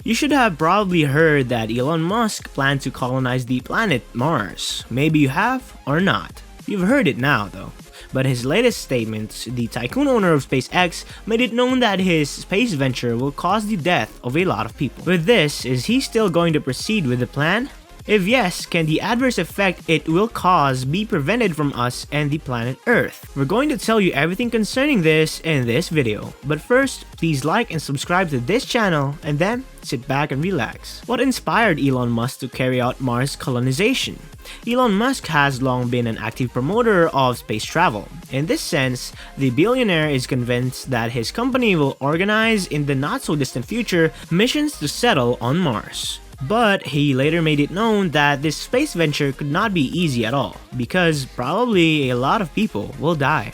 You should have probably heard that Elon Musk planned to colonize the planet Mars. Maybe you have or not. You've heard it now though. But his latest statements, the tycoon owner of SpaceX, made it known that his space venture will cause the death of a lot of people. With this, is he still going to proceed with the plan? If yes, can the adverse effect it will cause be prevented from us and the planet Earth? We're going to tell you everything concerning this in this video. But first, please like and subscribe to this channel and then sit back and relax. What inspired Elon Musk to carry out Mars colonization? Elon Musk has long been an active promoter of space travel. In this sense, the billionaire is convinced that his company will organize in the not so distant future missions to settle on Mars. But he later made it known that this space venture could not be easy at all, because probably a lot of people will die.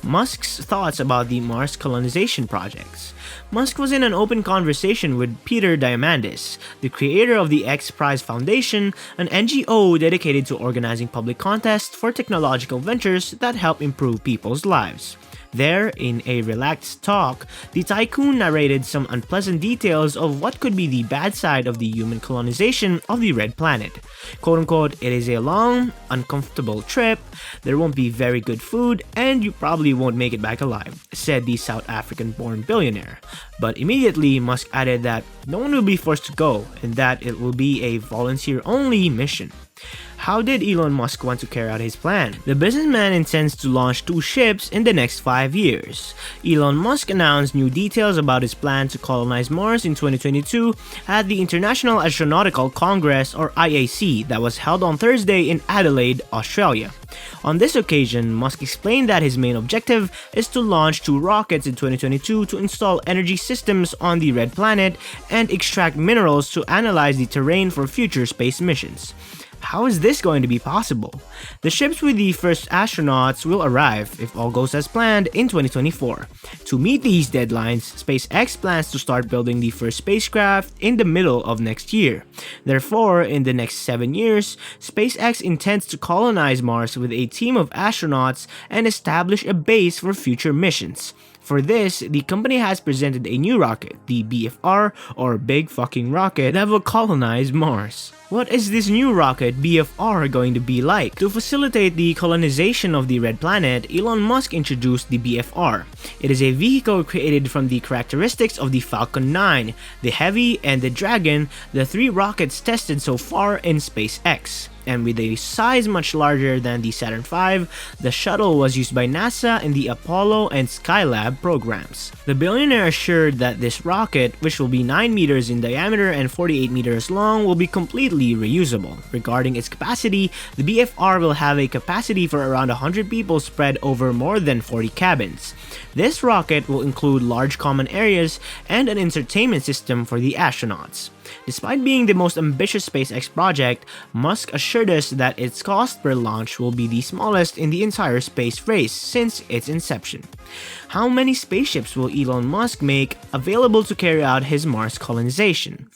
Musk's thoughts about the Mars colonization projects. Musk was in an open conversation with Peter Diamandis, the creator of the X Prize Foundation, an NGO dedicated to organizing public contests for technological ventures that help improve people's lives. There, in a relaxed talk, the tycoon narrated some unpleasant details of what could be the bad side of the human colonization of the Red Planet. Quote unquote, it is a long, uncomfortable trip, there won't be very good food, and you probably won't make it back alive, said the South African-born billionaire. But immediately, Musk added that no one will be forced to go, and that it will be a volunteer-only mission. How did Elon Musk want to carry out his plan? The businessman intends to launch 2 ships in the next 5 years. Elon Musk announced new details about his plan to colonize Mars in 2022 at the International Astronautical Congress or IAC that was held on Thursday in Adelaide, Australia. On this occasion, Musk explained that his main objective is to launch 2 rockets in 2022 to install energy systems on the Red Planet and extract minerals to analyze the terrain for future space missions. How is this going to be possible? The ships with the first astronauts will arrive, if all goes as planned, in 2024. To meet these deadlines, SpaceX plans to start building the first spacecraft in the middle of next year. Therefore, in the next 7 years, SpaceX intends to colonize Mars with a team of astronauts and establish a base for future missions. For this, the company has presented a new rocket, the BFR, or Big Fucking Rocket, that will colonize Mars. What is this new rocket BFR going to be like? To facilitate the colonization of the Red Planet, Elon Musk introduced the BFR. It is a vehicle created from the characteristics of the Falcon 9, the Heavy, and the Dragon, the 3 rockets tested so far in SpaceX. And with a size much larger than the Saturn V, the shuttle was used by NASA in the Apollo and Skylab programs. The billionaire assured that this rocket, which will be 9 meters in diameter and 48 meters long, will be completely reusable. Regarding its capacity, the BFR will have a capacity for around 100 people spread over more than 40 cabins. This rocket will include large common areas and an entertainment system for the astronauts. Despite being the most ambitious SpaceX project, Musk assured us that its cost per launch will be the smallest in the entire space race since its inception. How many spaceships will Elon Musk make available to carry out his Mars colonization?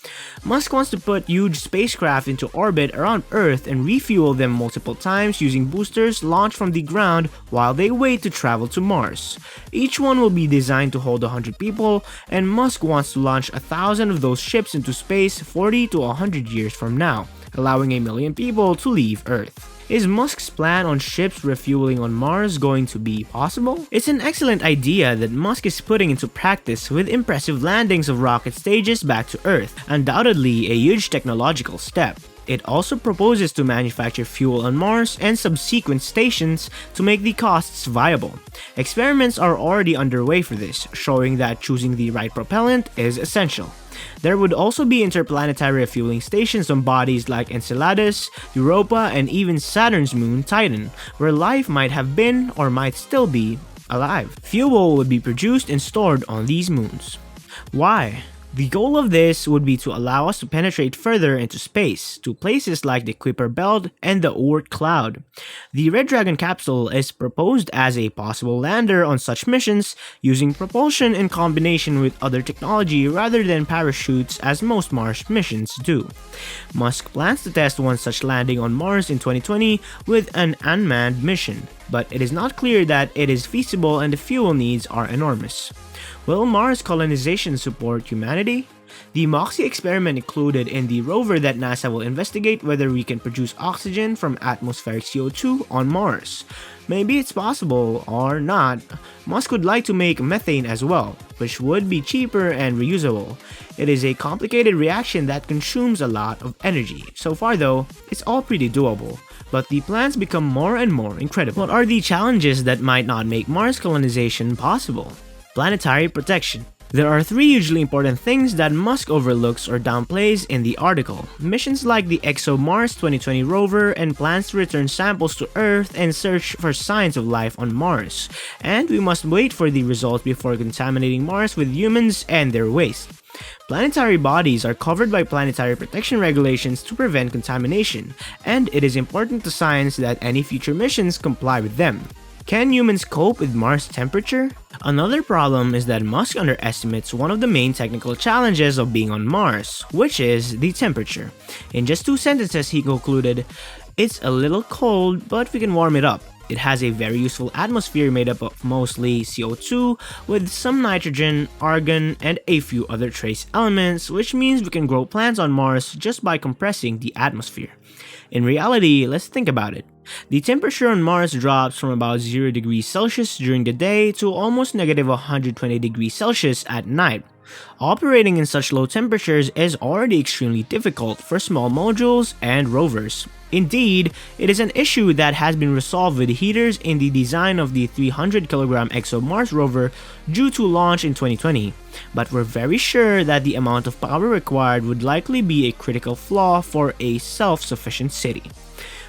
Musk wants to put huge spacecraft into orbit around Earth and refuel them multiple times using boosters launched from the ground while they wait to travel to Mars. Each one will be designed to hold 100 people, and Musk wants to launch 1,000 of those ships into space 40 to 100 years from now, allowing 1 million people to leave Earth. Is Musk's plan on ships refueling on Mars going to be possible? It's an excellent idea that Musk is putting into practice with impressive landings of rocket stages back to Earth, undoubtedly a huge technological step. It also proposes to manufacture fuel on Mars and subsequent stations to make the costs viable. Experiments are already underway for this, showing that choosing the right propellant is essential. There would also be interplanetary refueling stations on bodies like Enceladus, Europa, and even Saturn's moon Titan, where life might have been or might still be alive. Fuel would be produced and stored on these moons. Why? The goal of this would be to allow us to penetrate further into space, to places like the Kuiper Belt and the Oort cloud. The Red Dragon capsule is proposed as a possible lander on such missions, using propulsion in combination with other technology rather than parachutes as most Mars missions do. Musk plans to test one such landing on Mars in 2020 with an unmanned mission, but it is not clear that it is feasible and the fuel needs are enormous. Will Mars colonization support humanity? The MOXIE experiment included in the rover that NASA will investigate whether we can produce oxygen from atmospheric CO2 on Mars. Maybe it's possible, or not. Musk would like to make methane as well, which would be cheaper and reusable. It is a complicated reaction that consumes a lot of energy. So far though, it's all pretty doable. But the plans become more and more incredible. What are the challenges that might not make Mars colonization possible? Planetary protection. There are 3 hugely important things that Musk overlooks or downplays in the article. Missions like the ExoMars 2020 rover and plans to return samples to Earth and search for signs of life on Mars. And we must wait for the results before contaminating Mars with humans and their waste. Planetary bodies are covered by planetary protection regulations to prevent contamination, and it is important to science that any future missions comply with them. Can humans cope with Mars' temperature? Another problem is that Musk underestimates one of the main technical challenges of being on Mars, which is the temperature. In just 2 sentences, he concluded, "It's a little cold, but we can warm it up. It has a very useful atmosphere made up of mostly CO2 with some nitrogen, argon, and a few other trace elements, which means we can grow plants on Mars just by compressing the atmosphere." In reality, let's think about it. The temperature on Mars drops from about 0 degrees Celsius during the day to almost negative 120 degrees Celsius at night. Operating in such low temperatures is already extremely difficult for small modules and rovers. Indeed, it is an issue that has been resolved with heaters in the design of the 300kg ExoMars rover due to launch in 2020, but we're very sure that the amount of power required would likely be a critical flaw for a self-sufficient city.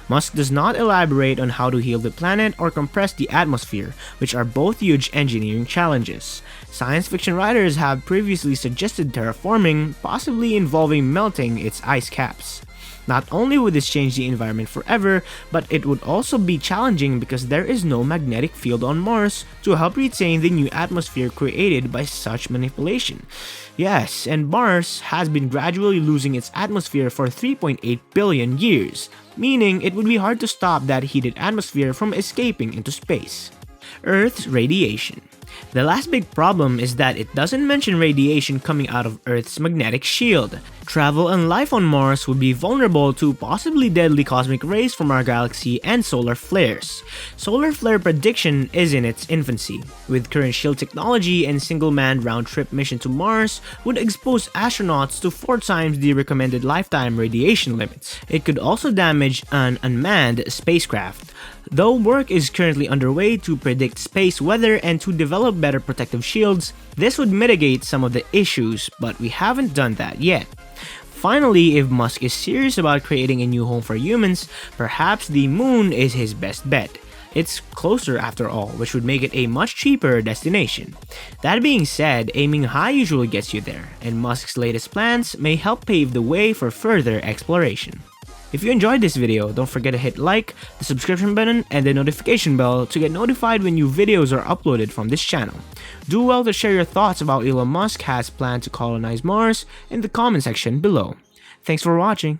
Musk does not elaborate on how to heal the planet or compress the atmosphere, which are both huge engineering challenges. Science fiction writers have previously suggested terraforming, possibly involving melting its ice caps. Not only would this change the environment forever, but it would also be challenging because there is no magnetic field on Mars to help retain the new atmosphere created by such manipulation. Yes, and Mars has been gradually losing its atmosphere for 3.8 billion years, meaning it would be hard to stop that heated atmosphere from escaping into space. Earth's radiation. The last big problem is that it doesn't mention radiation coming out of Earth's magnetic shield. Travel and life on Mars would be vulnerable to possibly deadly cosmic rays from our galaxy and solar flares. Solar flare prediction is in its infancy. With current shield technology and single-manned round-trip mission to Mars would expose astronauts to 4 times the recommended lifetime radiation limits. It could also damage an unmanned spacecraft. Though work is currently underway to predict space weather and to develop better protective shields, this would mitigate some of the issues, but we haven't done that yet. Finally, if Musk is serious about creating a new home for humans, perhaps the moon is his best bet. It's closer after all, which would make it a much cheaper destination. That being said, aiming high usually gets you there, and Musk's latest plans may help pave the way for further exploration. If you enjoyed this video, don't forget to hit like, the subscription button, and the notification bell to get notified when new videos are uploaded from this channel. Do well to share your thoughts about Elon Musk has planned to colonize Mars in the comment section below. Thanks for watching.